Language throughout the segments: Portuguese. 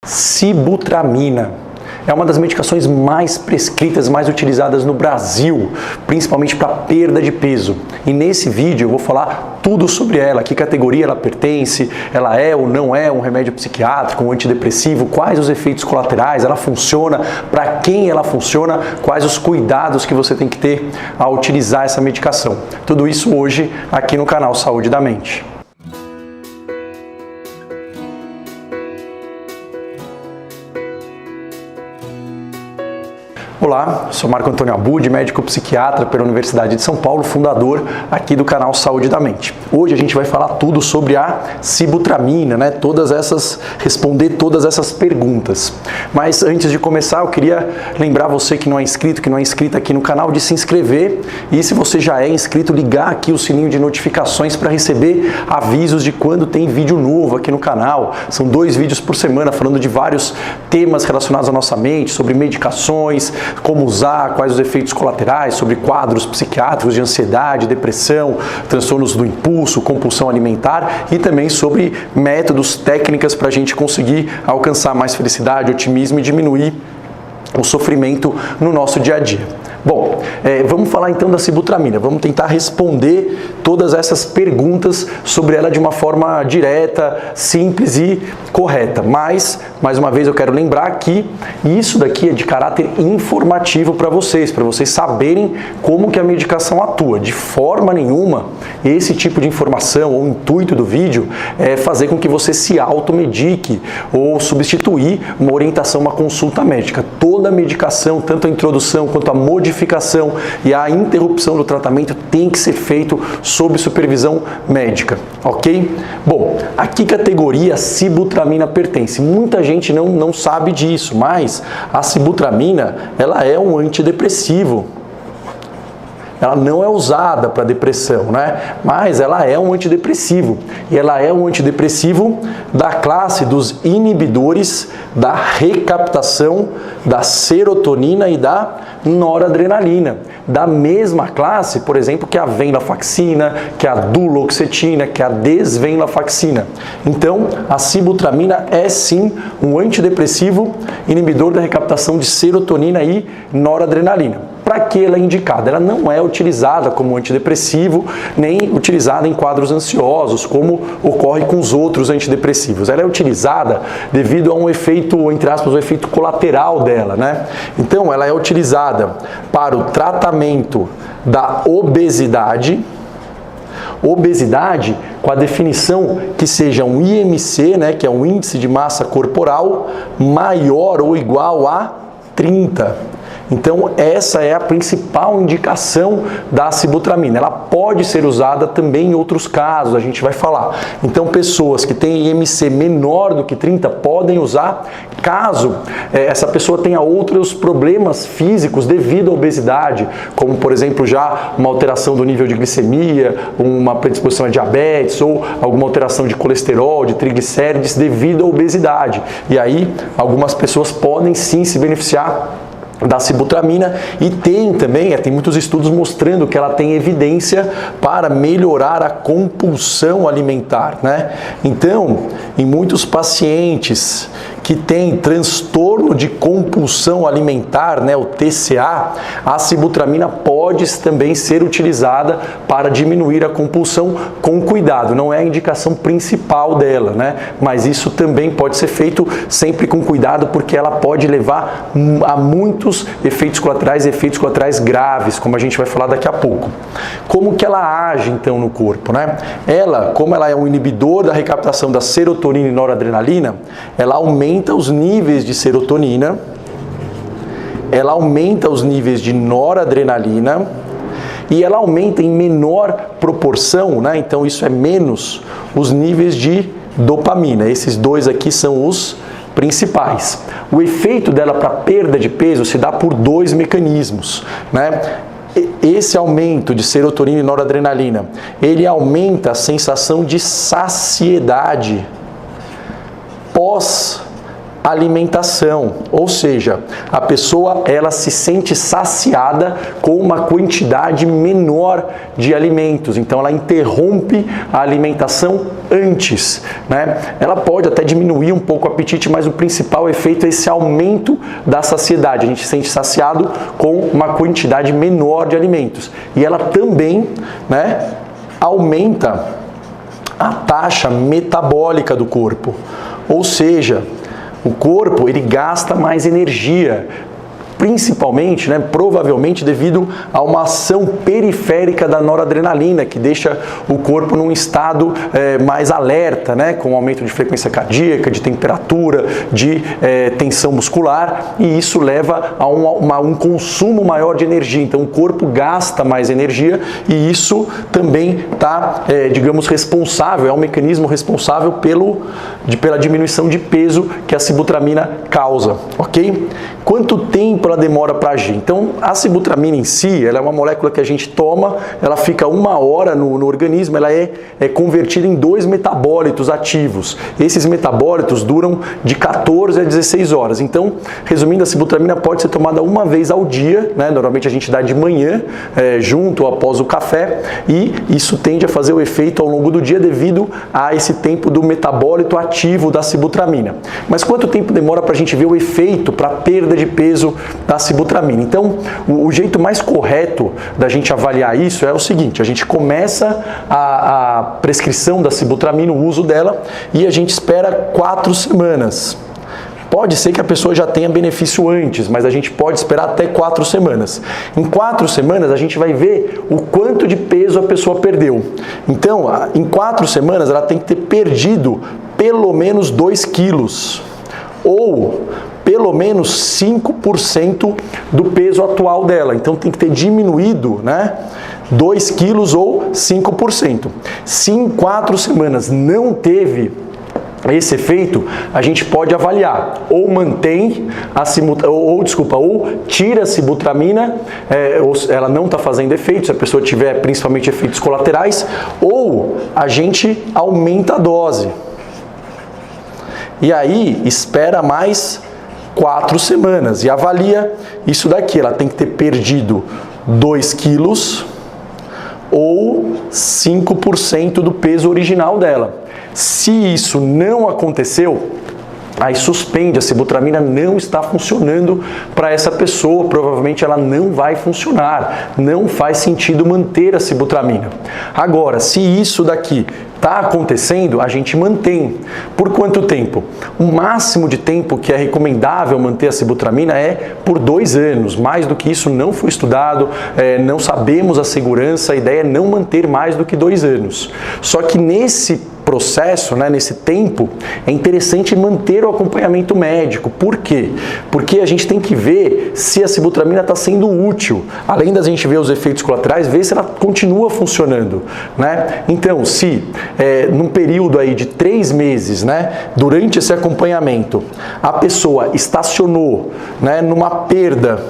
Sibutramina é uma das medicações mais prescritas, mais utilizadas no Brasil, principalmente para perda de peso. E nesse vídeo eu vou falar tudo sobre ela, que categoria ela pertence, ela é ou não é um remédio psiquiátrico, um antidepressivo, quais os efeitos colaterais, ela funciona, para quem ela funciona, quais os cuidados que você tem que ter ao utilizar essa medicação. Tudo isso hoje aqui no canal Saúde da Mente. Olá, sou Marco Antônio Abud, médico psiquiatra pela Universidade de São Paulo, fundador aqui do canal Saúde da Mente. Hoje a gente vai falar tudo sobre a sibutramina, responder todas essas perguntas. Mas antes de começar, eu queria lembrar você que não é inscrito, que não é inscrita aqui no canal, de se inscrever e, se você já é inscrito, ligar aqui o sininho de notificações para receber avisos de quando tem vídeo novo aqui no canal. São 2 vídeos por semana falando de vários temas relacionados à nossa mente, sobre medicações, como usar, quais os efeitos colaterais, sobre quadros psiquiátricos de ansiedade, depressão, transtornos do impulso, compulsão alimentar e também sobre métodos, técnicas para a gente conseguir alcançar mais felicidade, otimismo e diminuir o sofrimento no nosso dia a dia. Bom, vamos falar então da sibutramina, vamos tentar responder todas essas perguntas sobre ela de uma forma direta, simples e correta. Mas, mais uma vez, eu quero lembrar que isso daqui é de caráter informativo para vocês saberem como que a medicação atua. De forma nenhuma, esse tipo de informação ou o intuito do vídeo é fazer com que você se automedique ou substituir uma orientação, uma consulta médica. Toda medicação, tanto a introdução quanto a modificação e a interrupção do tratamento tem que ser feito sob supervisão médica, ok? Bom, a que categoria a sibutramina pertence? Muita gente não sabe disso, mas a sibutramina, ela é um antidepressivo. Ela não é usada para depressão, né? Mas ela é um antidepressivo. E ela é um antidepressivo da classe dos inibidores da recaptação da serotonina e da noradrenalina. Da mesma classe, por exemplo, que a venlafaxina, que a duloxetina, que a desvenlafaxina. Então, a sibutramina é sim um antidepressivo inibidor da recaptação de serotonina e noradrenalina. Para que ela é indicada? Ela não é utilizada como antidepressivo, nem utilizada em quadros ansiosos, como ocorre com os outros antidepressivos. Ela é utilizada devido a um efeito, entre aspas, um efeito colateral dela, né? Então, ela é utilizada para o tratamento da obesidade, com a definição que seja um IMC, né, que é um índice de massa corporal, maior ou igual a 30. Então, essa é a principal indicação da sibutramina. Ela pode ser usada também em outros casos, a gente vai falar. Então, pessoas que têm IMC menor do que 30 podem usar, caso essa pessoa tenha outros problemas físicos devido à obesidade, como, por exemplo, já uma alteração do nível de glicemia, uma predisposição a diabetes ou alguma alteração de colesterol, de triglicérides devido à obesidade. E aí, algumas pessoas podem sim se beneficiar da sibutramina e tem muitos estudos mostrando que ela tem evidência para melhorar a compulsão alimentar, né? Então, em muitos pacientes que têm transtorno de compulsão alimentar, né, o TCA, a sibutramina pode também ser utilizada para diminuir a compulsão com cuidado. Não é a indicação principal dela, né? Mas isso também pode ser feito sempre com cuidado, porque ela pode levar a muitos efeitos colaterais graves, como a gente vai falar daqui a pouco. Como que ela age então no corpo, né? Como ela é um inibidor da recaptação da serotonina e noradrenalina, ela aumenta os níveis de serotonina, ela aumenta os níveis de noradrenalina e ela aumenta em menor proporção, né? Então isso é menos os níveis de dopamina. Esses dois aqui são os principais. O efeito dela para perda de peso se dá por 2 mecanismos, né? Esse aumento de serotonina e noradrenalina, ele aumenta a sensação de saciedade pós alimentação, ou seja, a pessoa ela se sente saciada com uma quantidade menor de alimentos, então ela interrompe a alimentação antes, né? Ela pode até diminuir um pouco o apetite, mas o principal efeito é esse aumento da saciedade. A gente se sente saciado com uma quantidade menor de alimentos. E ela também, né, aumenta a taxa metabólica do corpo. Ou seja, o corpo ele gasta mais energia, principalmente, né, provavelmente devido a uma ação periférica da noradrenalina, que deixa o corpo num estado mais alerta, né, com aumento de frequência cardíaca, de temperatura, de tensão muscular, e isso leva a um consumo maior de energia. Então o corpo gasta mais energia e isso também está, digamos, responsável, é um mecanismo responsável pela diminuição de peso que a sibutramina causa, ok? Quanto tempo ela demora para agir? Então, a sibutramina em si, ela é uma molécula que a gente toma, ela fica 1 hora no organismo, ela é convertida em 2 metabólitos ativos. Esses metabólitos duram de 14 a 16 horas. Então, resumindo, a sibutramina pode ser tomada uma vez ao dia, né? Normalmente a gente dá de manhã, junto ou após o café, e isso tende a fazer o efeito ao longo do dia devido a esse tempo do metabólito ativo da sibutramina. Mas quanto tempo demora para a gente ver o efeito, para a perda de peso da sibutramina? Então, o jeito mais correto da gente avaliar isso é o seguinte: a gente começa a prescrição da sibutramina, o uso dela, e a gente espera 4 semanas. Pode ser que a pessoa já tenha benefício antes, mas a gente pode esperar até 4 semanas. Em 4 semanas, a gente vai ver o quanto de peso a pessoa perdeu. Então, em 4 semanas, ela tem que ter perdido pelo menos 2 quilos, ou pelo menos 5% do peso atual dela. Então tem que ter diminuído, né, 2 quilos ou 5%. Se em 4 semanas não teve esse efeito, a gente pode avaliar, ou mantém ou tira a sibutramina, ela não está fazendo efeito, se a pessoa tiver principalmente efeitos colaterais, ou a gente aumenta a dose. E aí espera mais 4 semanas e avalia isso daqui. Ela tem que ter perdido 2 quilos ou 5% do peso original dela. Se isso não aconteceu, aí suspende, a sibutramina não está funcionando para essa pessoa, provavelmente ela não vai funcionar, não faz sentido manter a sibutramina. Agora, se isso daqui está acontecendo, a gente mantém. Por quanto tempo? O máximo de tempo que é recomendável manter a sibutramina é por 2 anos. Mais do que isso não foi estudado, não sabemos a segurança, a ideia é não manter mais do que 2 anos. Só que nesse processo, né, nesse tempo, é interessante manter o acompanhamento médico. Por quê? Porque a gente tem que ver se a sibutramina está sendo útil. Além da gente ver os efeitos colaterais, ver se ela continua funcionando, né? Então, se num período aí de 3 meses, né, durante esse acompanhamento, a pessoa estacionou, né, numa perda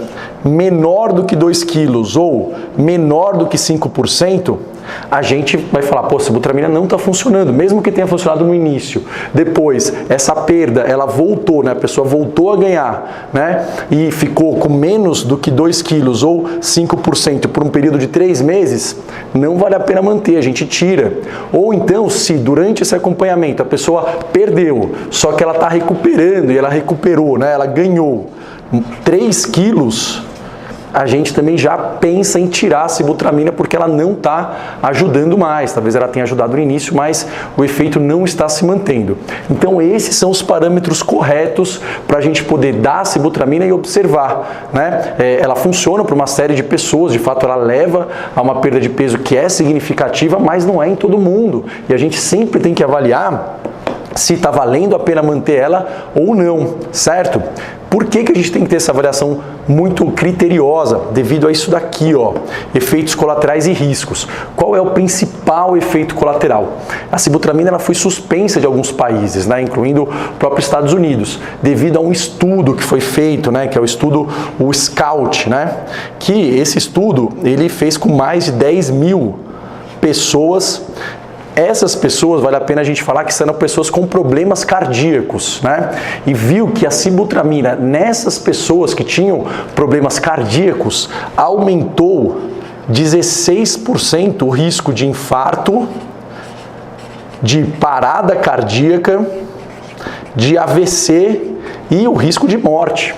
menor do que 2 quilos ou menor do que 5%, a gente vai falar, pô, a sibutramina não está funcionando, mesmo que tenha funcionado no início. Depois, essa perda, ela voltou, né? A pessoa voltou a ganhar, né? E ficou com menos do que 2 quilos ou 5% por um período de 3 meses, não vale a pena manter, a gente tira. Ou então, se durante esse acompanhamento a pessoa perdeu, só que ela está recuperando e ela recuperou, né? Ela ganhou 3 quilos, a gente também já pensa em tirar a sibutramina porque ela não está ajudando mais. Talvez ela tenha ajudado no início, mas o efeito não está se mantendo. Então esses são os parâmetros corretos para a gente poder dar a sibutramina e observar, né? Ela funciona para uma série de pessoas, de fato ela leva a uma perda de peso que é significativa, mas não é em todo mundo. E a gente sempre tem que avaliar se está valendo a pena manter ela ou não, certo? Por que a gente tem que ter essa avaliação muito criteriosa? Devido a isso daqui, ó, efeitos colaterais e riscos. Qual é o principal efeito colateral? A sibutramina ela foi suspensa de alguns países, né, incluindo o próprio Estados Unidos, devido a um estudo que foi feito, né, que é o estudo, o SCOUT, né, que esse estudo ele fez com mais de 10 mil pessoas essas pessoas, vale a pena a gente falar que são pessoas com problemas cardíacos, né? E viu que a sibutramina nessas pessoas que tinham problemas cardíacos aumentou 16% o risco de infarto, de parada cardíaca, de AVC e o risco de morte.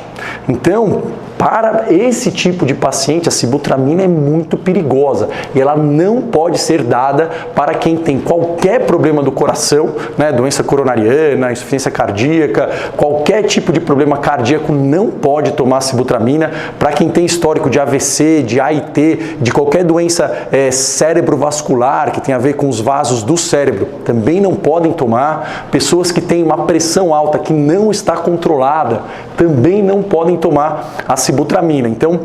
Então, para esse tipo de paciente, a sibutramina é muito perigosa e ela não pode ser dada para quem tem qualquer problema do coração, né, doença coronariana, insuficiência cardíaca, qualquer tipo de problema cardíaco não pode tomar sibutramina. Para quem tem histórico de AVC, de AIT, de qualquer doença cerebrovascular que tem a ver com os vasos do cérebro, também não podem tomar. Pessoas que têm uma pressão alta que não está controlada, também não podem tomar a sibutramina. Então,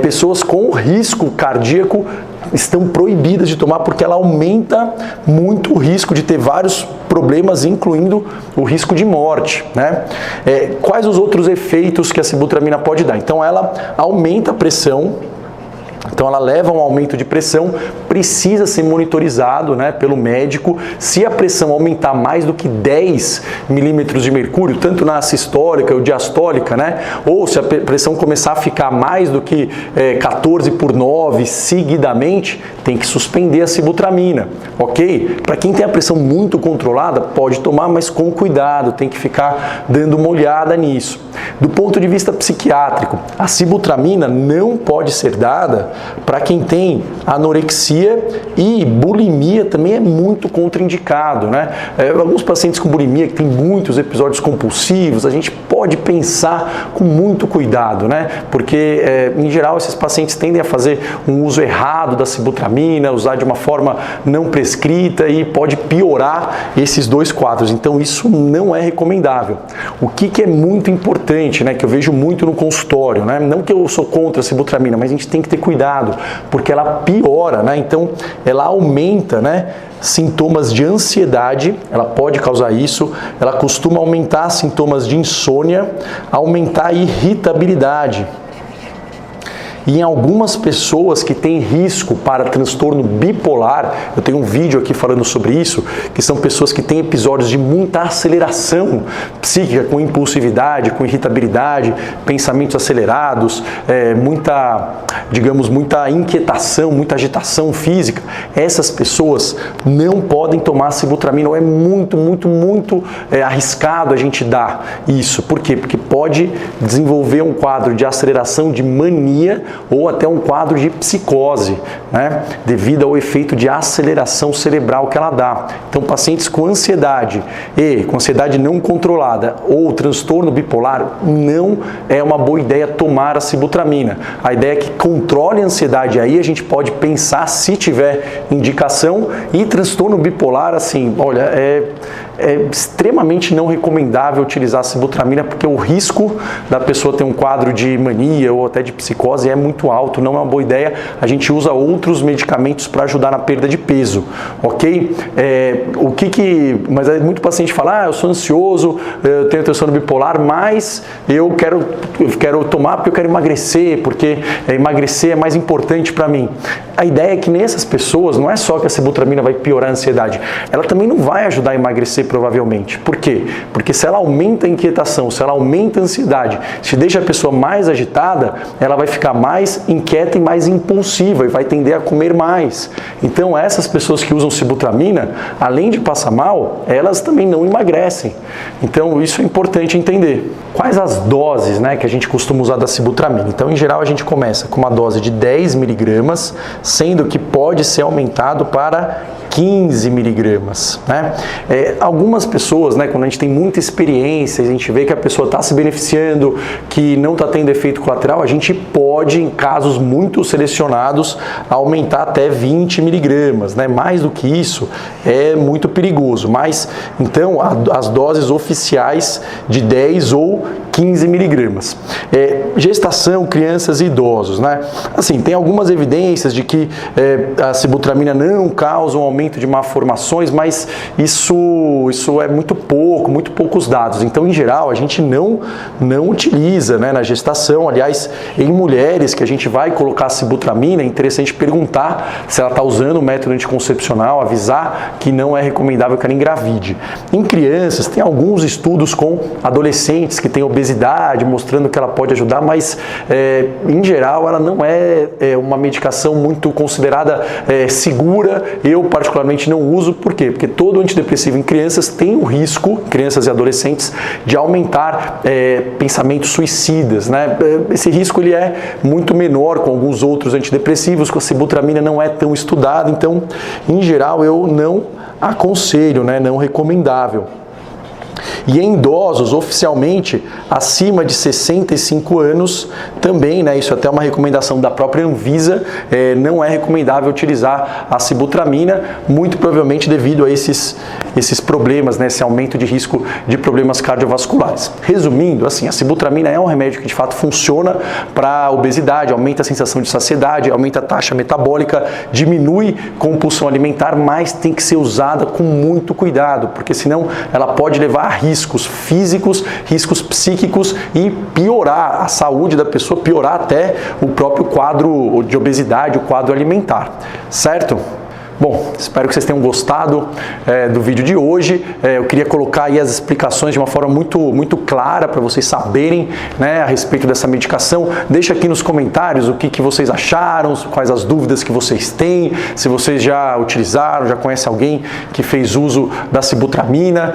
pessoas com risco cardíaco estão proibidas de tomar porque ela aumenta muito o risco de ter vários problemas, incluindo o risco de morte, né? Quais os outros efeitos que a sibutramina pode dar? Então, ela aumenta a pressão. Então ela leva a um aumento de pressão, precisa ser monitorizado, né, pelo médico. Se a pressão aumentar mais do que 10 milímetros de mercúrio, tanto na sistólica ou diastólica, né, ou se a pressão começar a ficar mais do que 14/9 seguidamente, tem que suspender a sibutramina, ok? Para quem tem a pressão muito controlada, pode tomar, mas com cuidado, tem que ficar dando uma olhada nisso. Do ponto de vista psiquiátrico, a sibutramina não pode ser dada para quem tem anorexia, e bulimia também é muito contraindicado, né? Alguns pacientes com bulimia que têm muitos episódios compulsivos, a gente pode pensar com muito cuidado, né? Porque, em geral, esses pacientes tendem a fazer um uso errado da sibutramina, usar de uma forma não prescrita e pode piorar esses dois quadros. Então, isso não é recomendável. O que é muito importante, né, que eu vejo muito no consultório, né? Não que eu sou contra a sibutramina, mas a gente tem que ter cuidado, porque ela piora, né? Então, ela aumenta, né, sintomas de ansiedade, ela pode causar isso, ela costuma aumentar sintomas de insônia, aumentar a irritabilidade. E em algumas pessoas que têm risco para transtorno bipolar, eu tenho um vídeo aqui falando sobre isso, que são pessoas que têm episódios de muita aceleração psíquica, com impulsividade, com irritabilidade, pensamentos acelerados, muita inquietação, muita agitação física. Essas pessoas não podem tomar sibutramina, ou é muito arriscado a gente dar isso. Por quê? Porque pode desenvolver um quadro de aceleração de mania, ou até um quadro de psicose, né, devido ao efeito de aceleração cerebral que ela dá. Então, pacientes com ansiedade e com ansiedade não controlada ou transtorno bipolar, não é uma boa ideia tomar a sibutramina. A ideia é que controle a ansiedade, aí a gente pode pensar se tiver indicação. E transtorno bipolar, assim, olha, é extremamente não recomendável utilizar a sibutramina, porque o risco da pessoa ter um quadro de mania ou até de psicose é muito alto, não é uma boa ideia. A gente usa outros medicamentos para ajudar na perda de peso, ok? Mas muito paciente fala, eu sou ansioso, eu tenho transtorno bipolar, mas eu quero tomar porque eu quero emagrecer, porque emagrecer é mais importante para mim. A ideia é que nessas pessoas, não é só que a sibutramina vai piorar a ansiedade, ela também não vai ajudar a emagrecer provavelmente. Por quê? Porque se ela aumenta a inquietação, se ela aumenta a ansiedade, se deixa a pessoa mais agitada, ela vai ficar mais inquieta e mais impulsiva e vai tender a comer mais. Então, essas pessoas que usam sibutramina, além de passar mal, elas também não emagrecem. Então, isso é importante entender. Quais as doses, né, que a gente costuma usar da sibutramina? Então, em geral, a gente começa com uma dose de 10 miligramas, sendo que pode ser aumentado para 15 miligramas, né? Algumas pessoas, né, quando a gente tem muita experiência, a gente vê que a pessoa está se beneficiando, que não está tendo efeito colateral, a gente pode, em casos muito selecionados, aumentar até 20 miligramas, né? Mais do que isso é muito perigoso. Mas, então, as doses oficiais de 10 ou 15 miligramas. Gestação, crianças e idosos, né? Assim, tem algumas evidências de que a sibutramina não causa um aumento aumento de malformações, mas isso é muito poucos dados. Então, em geral, a gente não utiliza, né, na gestação. Aliás, em mulheres que a gente vai colocar a sibutramina, é interessante perguntar se ela está usando o método anticoncepcional, avisar que não é recomendável que ela engravide. Em crianças, tem alguns estudos com adolescentes que têm obesidade, mostrando que ela pode ajudar, mas em geral ela não é uma medicação muito considerada segura. Eu particularmente não uso, por quê? Porque todo antidepressivo em crianças tem o risco, crianças e adolescentes, de aumentar pensamentos suicidas, né? Esse risco ele é muito menor com alguns outros antidepressivos, com a sibutramina não é tão estudada, então em geral eu não aconselho, né? Não recomendável. E em idosos, oficialmente, acima de 65 anos, também, né, isso é até uma recomendação da própria Anvisa, não é recomendável utilizar a sibutramina, muito provavelmente devido a esses problemas, né, esse aumento de risco de problemas cardiovasculares. Resumindo, assim, a sibutramina é um remédio que de fato funciona para a obesidade, aumenta a sensação de saciedade, aumenta a taxa metabólica, diminui compulsão alimentar, mas tem que ser usada com muito cuidado, porque senão ela pode levar a riscos físicos, riscos psíquicos e piorar a saúde da pessoa, piorar até o próprio quadro de obesidade, o quadro alimentar, certo? Bom, espero que vocês tenham gostado do vídeo de hoje. Eu queria colocar aí as explicações de uma forma muito clara para vocês saberem, né, a respeito dessa medicação. Deixa aqui nos comentários o que vocês acharam, quais as dúvidas que vocês têm, se vocês já utilizaram, já conhecem alguém que fez uso da sibutramina.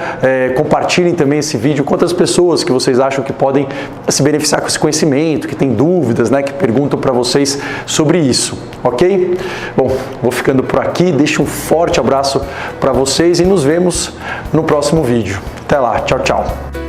Compartilhem também esse vídeo com outras pessoas que vocês acham que podem se beneficiar com esse conhecimento, que têm dúvidas, né, que perguntam para vocês sobre isso, ok? Bom, vou ficando por aqui. Deixo um forte abraço para vocês e nos vemos no próximo vídeo. Até lá, tchau, tchau!